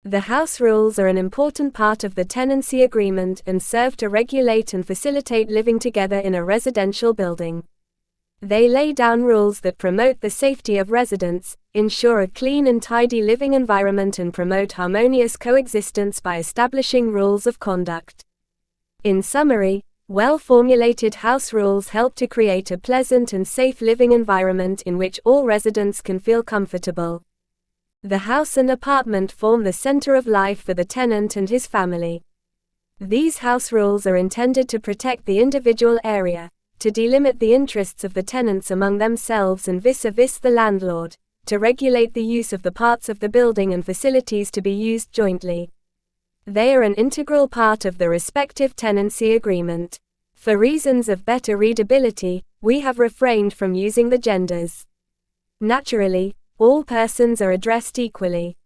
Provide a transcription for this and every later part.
The house rules are an important part of the tenancy agreement and serve to regulate and facilitate living together in a residential building. They lay down rules that promote the safety of residents, ensure a clean and tidy living environment, and promote harmonious coexistence by establishing rules of conduct. In summary, well-formulated house rules help to create a pleasant and safe living environment in which all residents can feel comfortable. The house and apartment form the center of life for the tenant and his family. These house rules are intended to protect the individual area, to delimit the interests of the tenants among themselves and vis-a-vis the landlord, to regulate the use of the parts of the building and facilities to be used jointly. They are an integral part of the respective tenancy agreement. For reasons of better readability, we have refrained from using the genders. Naturally, all persons are addressed equally.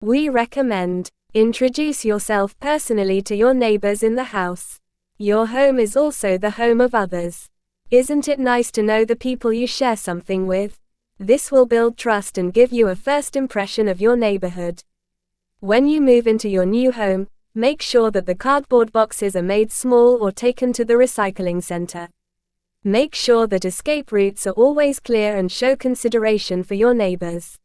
We recommend: introduce yourself personally to your neighbors in the house. Your home is also the home of others. Isn't it nice to know the people you share something with? This will build trust and give you a first impression of your neighborhood. When you move into your new home, make sure that the cardboard boxes are made small or taken to the recycling center. Make sure that escape routes are always clear and show consideration for your neighbors.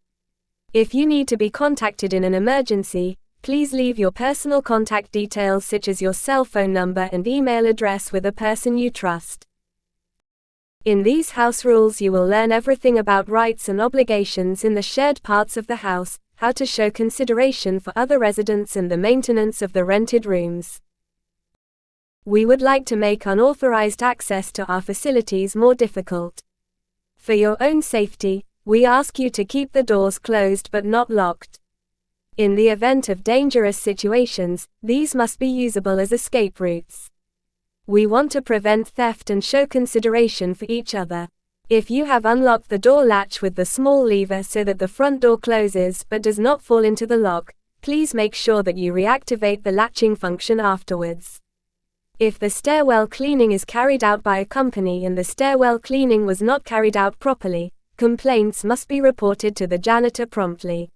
If you need to be contacted in an emergency, please leave your personal contact details such as your cell phone number and email address with a person you trust. In these house rules you will learn everything about rights and obligations in the shared parts of the house, how to show consideration for other residents, and the maintenance of the rented rooms. We would like to make unauthorized access to our facilities more difficult. For your own safety, we ask you to keep the doors closed but not locked. In the event of dangerous situations, these must be usable as escape routes. We want to prevent theft and show consideration for each other. If you have unlocked the door latch with the small lever so that the front door closes but does not fall into the lock, please make sure that you reactivate the latching function afterwards. If the stairwell cleaning is carried out by a company and the stairwell cleaning was not carried out properly, complaints must be reported to the janitor promptly.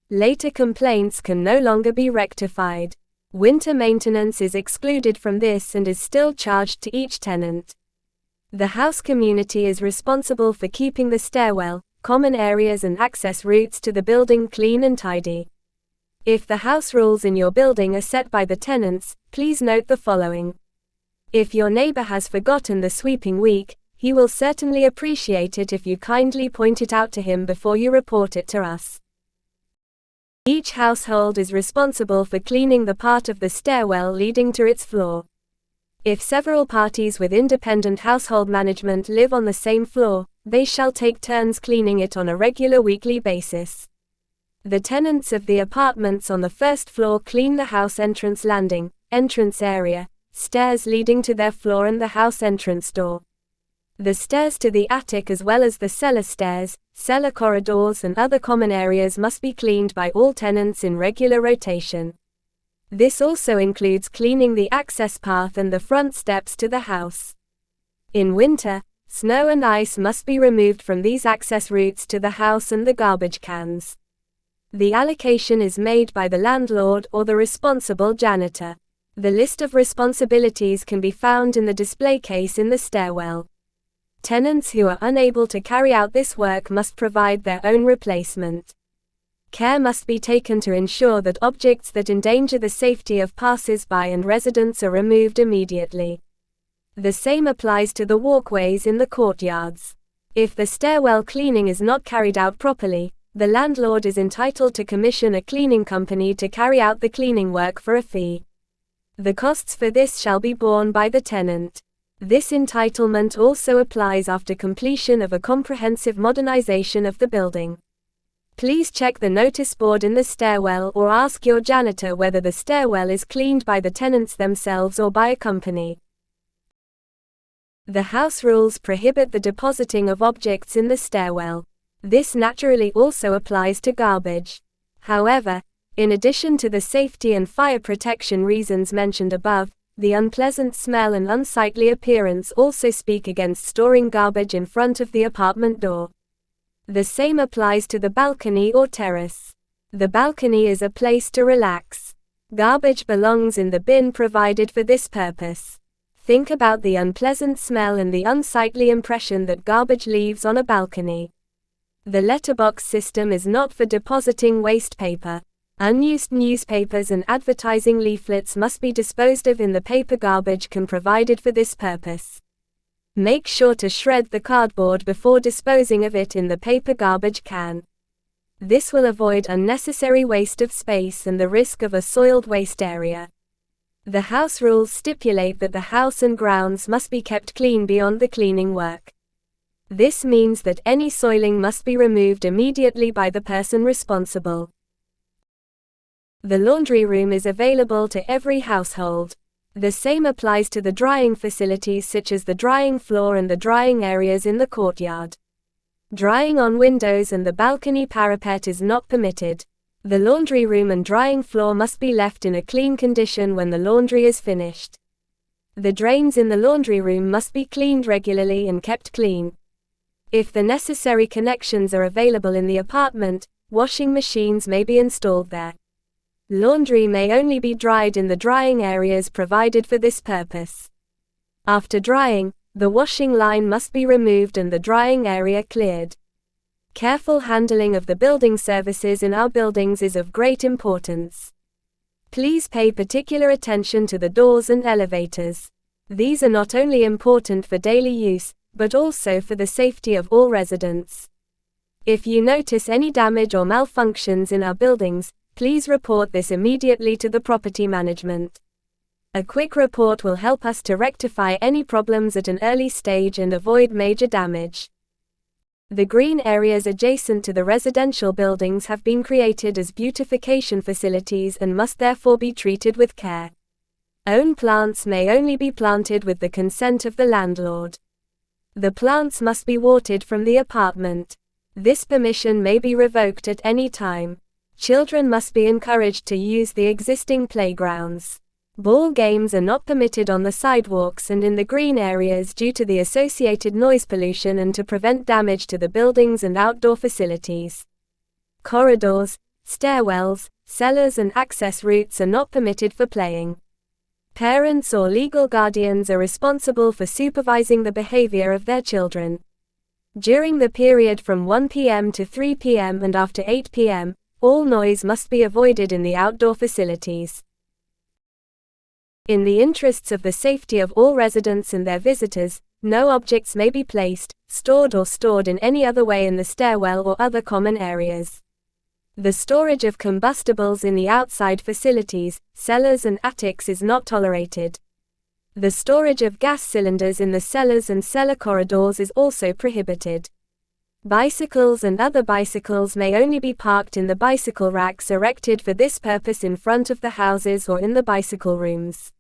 Later complaints can no longer be rectified. Winter maintenance is excluded from this and is still charged to each tenant. The house community is responsible for keeping the stairwell, common areas and access routes to the building clean and tidy. If the house rules in your building are set by the tenants, please note the following. If your neighbor has forgotten the sweeping week, he will certainly appreciate it if you kindly point it out to him before you report it to us. Each household is responsible for cleaning the part of the stairwell leading to its floor. If several parties with independent household management live on the same floor, they shall take turns cleaning it on a regular weekly basis. The tenants of the apartments on the first floor clean the house entrance landing, entrance area, stairs leading to their floor and the house entrance door. The stairs to the attic as well as the cellar stairs, cellar corridors and other common areas must be cleaned by all tenants in regular rotation. This also includes cleaning the access path and the front steps to the house. In winter, snow and ice must be removed from these access routes to the house and the garbage cans. The allocation is made by the landlord or the responsible janitor. The list of responsibilities can be found in the display case in the stairwell. Tenants who are unable to carry out this work must provide their own replacement. Care must be taken to ensure that objects that endanger the safety of passers-by and residents are removed immediately. The same applies to the walkways in the courtyards. If the stairwell cleaning is not carried out properly, the landlord is entitled to commission a cleaning company to carry out the cleaning work for a fee. The costs for this shall be borne by the tenant. This entitlement also applies after completion of a comprehensive modernization of the building. Please check the notice board in the stairwell or ask your janitor whether the stairwell is cleaned by the tenants themselves or by a company. The house rules prohibit the depositing of objects in the stairwell. This naturally also applies to garbage. However, in addition to the safety and fire protection reasons mentioned above, the unpleasant smell and unsightly appearance also speak against storing garbage in front of the apartment door. The same applies to the balcony or terrace. The balcony is a place to relax. Garbage belongs in the bin provided for this purpose. Think about the unpleasant smell and the unsightly impression that garbage leaves on a balcony. The letterbox system is not for depositing waste paper. Unused newspapers and advertising leaflets must be disposed of in the paper garbage can provided for this purpose. Make sure to shred the cardboard before disposing of it in the paper garbage can. This will avoid unnecessary waste of space and the risk of a soiled waste area. The house rules stipulate that the house and grounds must be kept clean beyond the cleaning work. This means that any soiling must be removed immediately by the person responsible. The laundry room is available to every household. The same applies to the drying facilities such as the drying floor and the drying areas in the courtyard. Drying on windows and the balcony parapet is not permitted. The laundry room and drying floor must be left in a clean condition when the laundry is finished. The drains in the laundry room must be cleaned regularly and kept clean. If the necessary connections are available in the apartment, washing machines may be installed there. Laundry may only be dried in the drying areas provided for this purpose. After drying, the washing line must be removed and the drying area cleared. Careful handling of the building services in our buildings is of great importance. Please pay particular attention to the doors and elevators. These are not only important for daily use, but also for the safety of all residents. If you notice any damage or malfunctions in our buildings, please report this immediately to the property management. A quick report will help us to rectify any problems at an early stage and avoid major damage. The green areas adjacent to the residential buildings have been created as beautification facilities and must therefore be treated with care. Own plants may only be planted with the consent of the landlord. The plants must be watered from the apartment. This permission may be revoked at any time. Children must be encouraged to use the existing playgrounds. Ball games are not permitted on the sidewalks and in the green areas due to the associated noise pollution and to prevent damage to the buildings and outdoor facilities. Corridors, stairwells, cellars and access routes are not permitted for playing. Parents or legal guardians are responsible for supervising the behavior of their children. During the period from 1 p.m. to 3 p.m. and after 8 p.m., all noise must be avoided in the outdoor facilities. In the interests of the safety of all residents and their visitors, no objects may be placed, stored or stored in any other way in the stairwell or other common areas. The storage of combustibles in the outside facilities, cellars and attics is not tolerated. The storage of gas cylinders in the cellars and cellar corridors is also prohibited. Bicycles and other bicycles may only be parked in the bicycle racks erected for this purpose in front of the houses or in the bicycle rooms.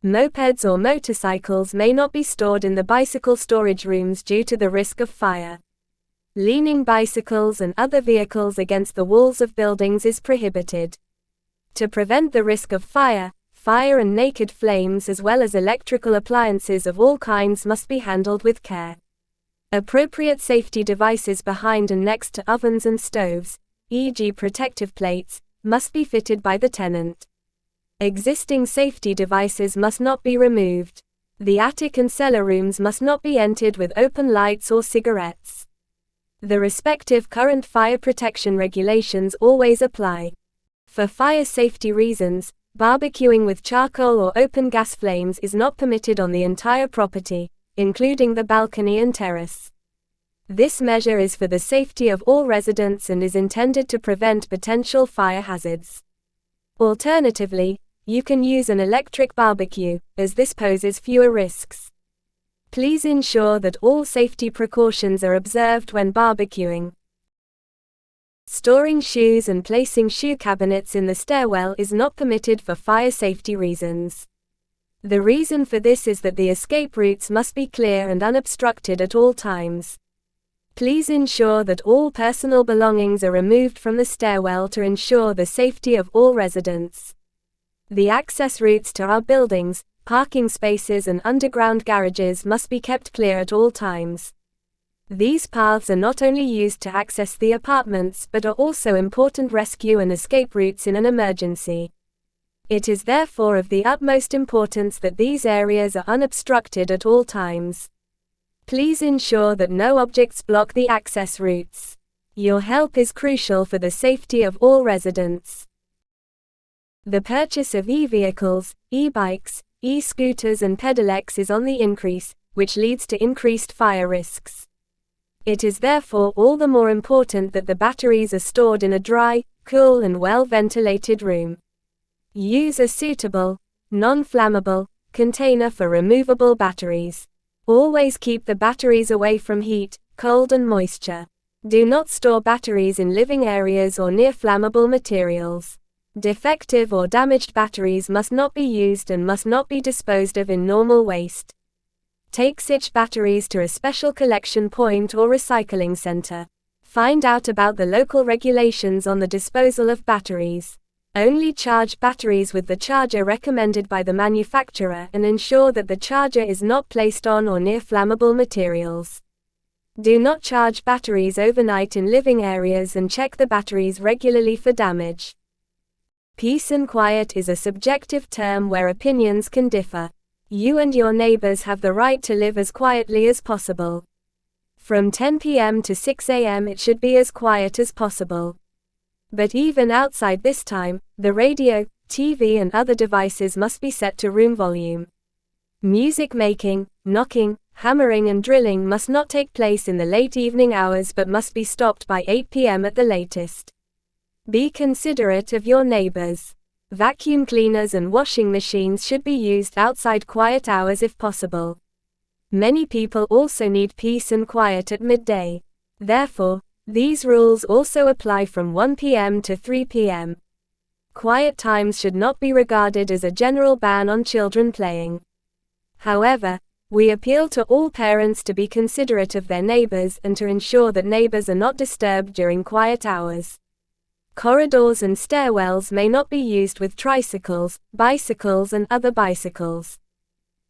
Mopeds or motorcycles may not be stored in the bicycle storage rooms due to the risk of fire. Leaning bicycles and other vehicles against the walls of buildings is prohibited. To prevent the risk of fire and naked flames as well as electrical appliances of all kinds must be handled with care. Appropriate safety devices behind and next to ovens and stoves, e.g. protective plates, must be fitted by the tenant. Existing safety devices must not be removed. The attic and cellar rooms must not be entered with open lights or cigarettes. The respective current fire protection regulations always apply. For fire safety reasons, barbecuing with charcoal or open gas flames is not permitted on the entire property, including the balcony and terrace. This measure is for the safety of all residents and is intended to prevent potential fire hazards. Alternatively, you can use an electric barbecue, as this poses fewer risks. Please ensure that all safety precautions are observed when barbecuing. Storing shoes and placing shoe cabinets in the stairwell is not permitted for fire safety reasons. The reason for this is that the escape routes must be clear and unobstructed at all times. Please ensure that all personal belongings are removed from the stairwell to ensure the safety of all residents. The access routes to our buildings, parking spaces and underground garages must be kept clear at all times. These paths are not only used to access the apartments but are also important rescue and escape routes in an emergency. It is therefore of the utmost importance that these areas are unobstructed at all times. Please ensure that no objects block the access routes. Your help is crucial for the safety of all residents. The purchase of e-vehicles, e-bikes, e-scooters and pedelecs is on the increase, which leads to increased fire risks. It is therefore all the more important that the batteries are stored in a dry, cool and well-ventilated room. Use a suitable, non-flammable, container for removable batteries. Always keep the batteries away from heat, cold and moisture. Do not store batteries in living areas or near flammable materials. Defective or damaged batteries must not be used and must not be disposed of in normal waste. Take such batteries to a special collection point or recycling center. Find out about the local regulations on the disposal of batteries. Only charge batteries with the charger recommended by the manufacturer and ensure that the charger is not placed on or near flammable materials. Do not charge batteries overnight in living areas and check the batteries regularly for damage. Peace and quiet is a subjective term where opinions can differ. You and your neighbors have the right to live as quietly as possible. From 10 p.m. to 6 a.m. it should be as quiet as possible. But even outside this time, the radio, TV and other devices must be set to room volume. Music making, knocking, hammering and drilling must not take place in the late evening hours but must be stopped by 8 p.m. at the latest. Be considerate of your neighbors. Vacuum cleaners and washing machines should be used outside quiet hours if possible. Many people also need peace and quiet at midday. Therefore, these rules also apply from 1 p.m. to 3 p.m. Quiet times should not be regarded as a general ban on children playing. However, we appeal to all parents to be considerate of their neighbors and to ensure that neighbors are not disturbed during quiet hours. Corridors and stairwells may not be used with tricycles, bicycles and other bicycles.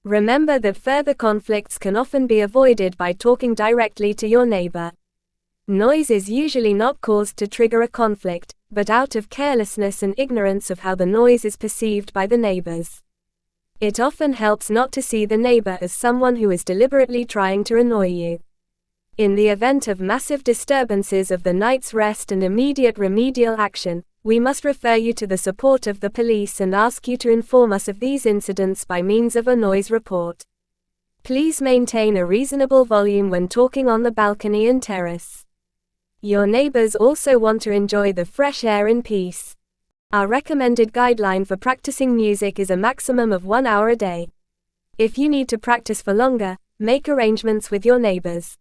Remember that further conflicts can often be avoided by talking directly to your neighbor. Noise is usually not caused to trigger a conflict, but out of carelessness and ignorance of how the noise is perceived by the neighbors. It often helps not to see the neighbor as someone who is deliberately trying to annoy you. In the event of massive disturbances of the night's rest and immediate remedial action, we must refer you to the support of the police and ask you to inform us of these incidents by means of a noise report. Please maintain a reasonable volume when talking on the balcony and terrace. Your neighbors also want to enjoy the fresh air in peace. Our recommended guideline for practicing music is a maximum of 1 hour a day. If you need to practice for longer, make arrangements with your neighbors.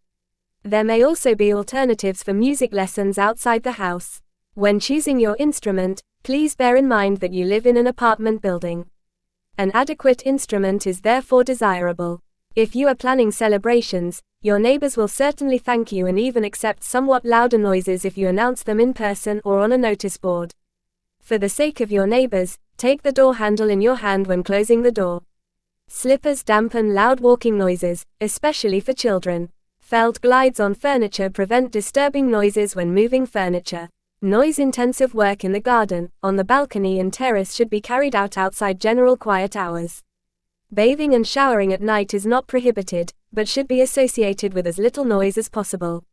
There may also be alternatives for music lessons outside the house. When choosing your instrument, please bear in mind that you live in an apartment building. An adequate instrument is therefore desirable. If you are planning celebrations, your neighbors will certainly thank you and even accept somewhat louder noises if you announce them in person or on a notice board. For the sake of your neighbors, take the door handle in your hand when closing the door. Slippers dampen loud walking noises, especially for children. Felt glides on furniture prevent disturbing noises when moving furniture. Noise-intensive work in the garden, on the balcony and terrace should be carried out outside general quiet hours. Bathing and showering at night is not prohibited, but should be associated with as little noise as possible.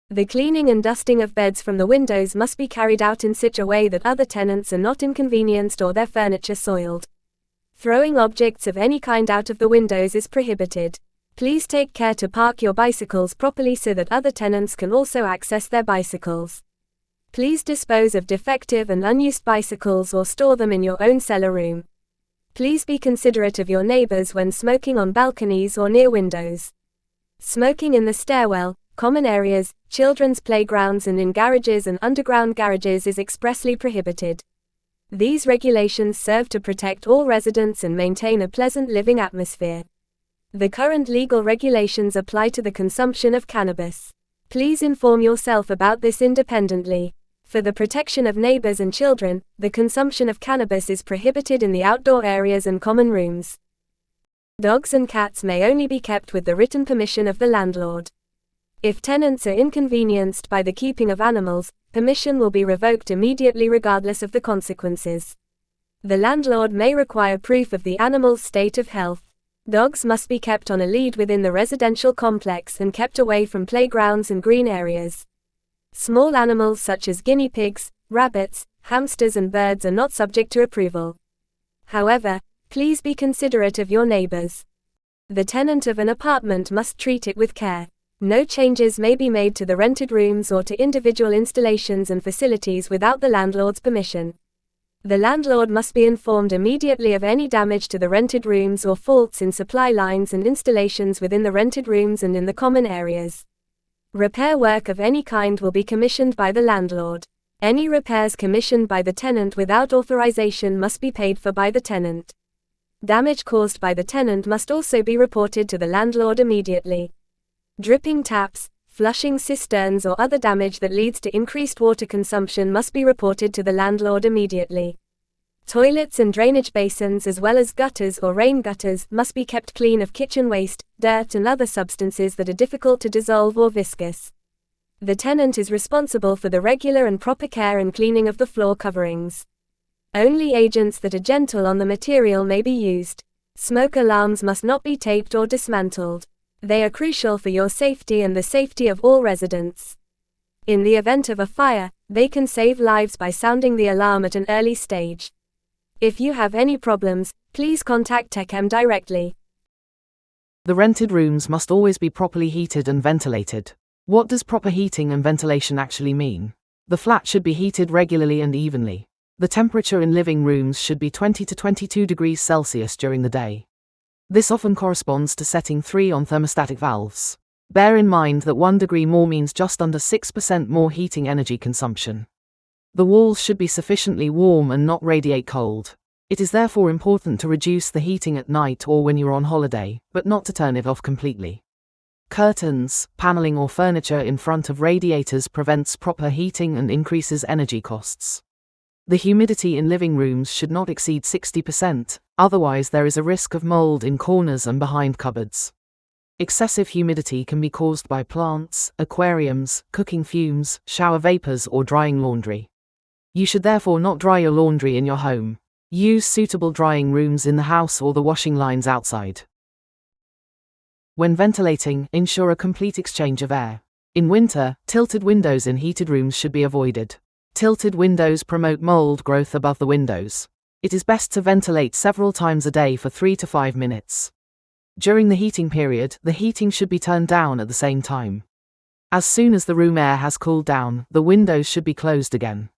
The cleaning and dusting of beds from the windows must be carried out in such a way that other tenants are not inconvenienced or their furniture soiled. Throwing objects of any kind out of the windows is prohibited. Please take care to park your bicycles properly so that other tenants can also access their bicycles. Please dispose of defective and unused bicycles or store them in your own cellar room. Please be considerate of your neighbors when smoking on balconies or near windows. Smoking in the stairwell, common areas, children's playgrounds and in garages and underground garages is expressly prohibited. These regulations serve to protect all residents and maintain a pleasant living atmosphere. The current legal regulations apply to the consumption of cannabis. Please inform yourself about this independently. For the protection of neighbors and children, the consumption of cannabis is prohibited in the outdoor areas and common rooms. Dogs and cats may only be kept with the written permission of the landlord. If tenants are inconvenienced by the keeping of animals, permission will be revoked immediately regardless of the consequences. The landlord may require proof of the animal's state of health. Dogs must be kept on a lead within the residential complex and kept away from playgrounds and green areas. Small animals such as guinea pigs, rabbits, hamsters and birds are not subject to approval. However, please be considerate of your neighbors. The tenant of an apartment must treat it with care. No changes may be made to the rented rooms or to individual installations and facilities without the landlord's permission. The landlord must be informed immediately of any damage to the rented rooms or faults in supply lines and installations within the rented rooms and in the common areas. Repair work of any kind will be commissioned by the landlord. Any repairs commissioned by the tenant without authorization must be paid for by the tenant. Damage caused by the tenant must also be reported to the landlord immediately. Dripping taps, flushing cisterns or other damage that leads to increased water consumption must be reported to the landlord immediately. Toilets and drainage basins as well as gutters or rain gutters must be kept clean of kitchen waste, dirt and other substances that are difficult to dissolve or viscous. The tenant is responsible for the regular and proper care and cleaning of the floor coverings. Only agents that are gentle on the material may be used. Smoke alarms must not be taped or dismantled. They are crucial for your safety and the safety of all residents. In the event of a fire, they can save lives by sounding the alarm at an early stage. If you have any problems, please contact TechM directly. The rented rooms must always be properly heated and ventilated. What does proper heating and ventilation actually mean? The flat should be heated regularly and evenly. The temperature in living rooms should be 20 to 22 degrees Celsius during the day. This often corresponds to setting 3 on thermostatic valves. Bear in mind that 1 degree more means just under 6% more heating energy consumption. The walls should be sufficiently warm and not radiate cold. It is therefore important to reduce the heating at night or when you're on holiday, but not to turn it off completely. Curtains, paneling or furniture in front of radiators prevents proper heating and increases energy costs. The humidity in living rooms should not exceed 60%, otherwise there is a risk of mold in corners and behind cupboards. Excessive humidity can be caused by plants, aquariums, cooking fumes, shower vapors or drying laundry. You should therefore not dry your laundry in your home. Use suitable drying rooms in the house or the washing lines outside. When ventilating, ensure a complete exchange of air. In winter, tilted windows in heated rooms should be avoided. Tilted windows promote mold growth above the windows. It is best to ventilate several times a day for 3 to 5 minutes. During the heating period, the heating should be turned down at the same time. As soon as the room air has cooled down, the windows should be closed again.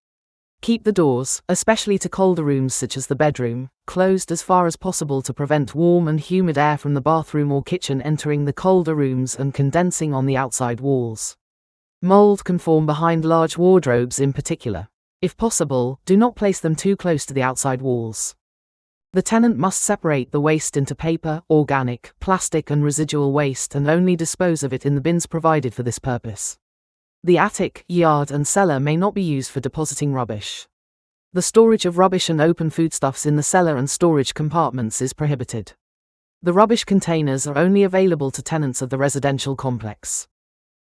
Keep the doors, especially to colder rooms such as the bedroom, closed as far as possible to prevent warm and humid air from the bathroom or kitchen entering the colder rooms and condensing on the outside walls. Mold can form behind large wardrobes in particular. If possible, do not place them too close to the outside walls. The tenant must separate the waste into paper, organic, plastic and residual waste and only dispose of it in the bins provided for this purpose. The attic, yard and cellar may not be used for depositing rubbish. The storage of rubbish and open foodstuffs in the cellar and storage compartments is prohibited. The rubbish containers are only available to tenants of the residential complex.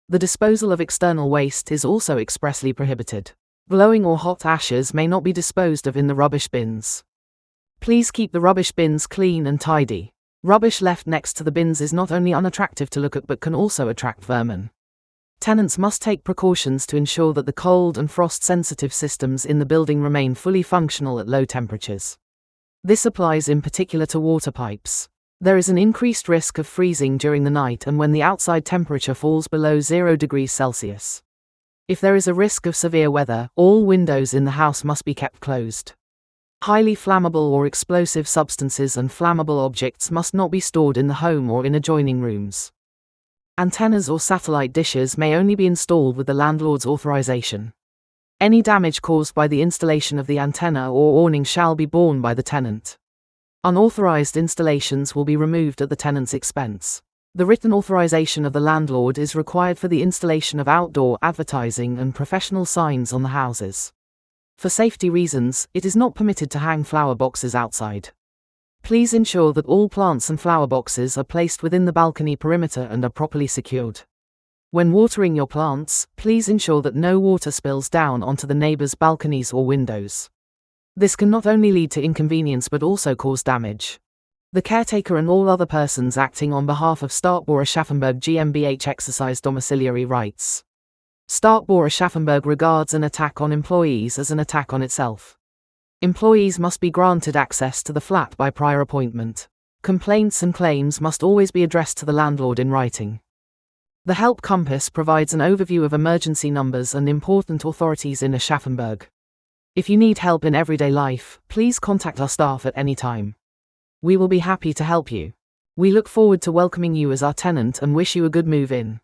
The disposal of external waste is also expressly prohibited. Glowing or hot ashes may not be disposed of in the rubbish bins. Please keep the rubbish bins clean and tidy. Rubbish left next to the bins is not only unattractive to look at but can also attract vermin. Tenants must take precautions to ensure that the cold and frost-sensitive systems in the building remain fully functional at low temperatures. This applies in particular to water pipes. There is an increased risk of freezing during the night and when the outside temperature falls below 0 degrees Celsius. If there is a risk of severe weather, all windows in the house must be kept closed. Highly flammable or explosive substances and flammable objects must not be stored in the home or in adjoining rooms. Antennas or satellite dishes may only be installed with the landlord's authorization. Any damage caused by the installation of the antenna or awning shall be borne by the tenant. Unauthorized installations will be removed at the tenant's expense. The written authorization of the landlord is required for the installation of outdoor advertising and professional signs on the houses. For safety reasons, it is not permitted to hang flower boxes outside. Please ensure that all plants and flower boxes are placed within the balcony perimeter and are properly secured. When watering your plants, please ensure that no water spills down onto the neighbors' balconies or windows. This can not only lead to inconvenience but also cause damage. The caretaker and all other persons acting on behalf of Stadtbau Aschaffenburg GmbH exercise domiciliary rights. Stadtbau Aschaffenburg regards an attack on employees as an attack on itself. Employees must be granted access to the flat by prior appointment. Complaints and claims must always be addressed to the landlord in writing. The Help Compass provides an overview of emergency numbers and important authorities in Aschaffenburg. If you need help in everyday life, please contact our staff at any time. We will be happy to help you. We look forward to welcoming you as our tenant and wish you a good move-in.